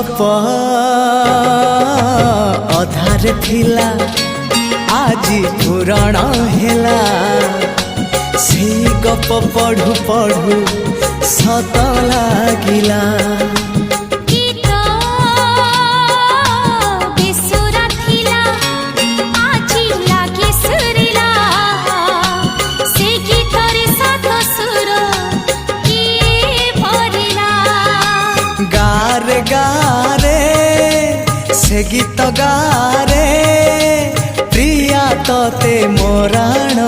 गप अधार थिला आजी पुराण हेला से गप पढ़ु पढ़ु सत लागिला गारे गारे से गीत गारे प्रिया तोते मोराण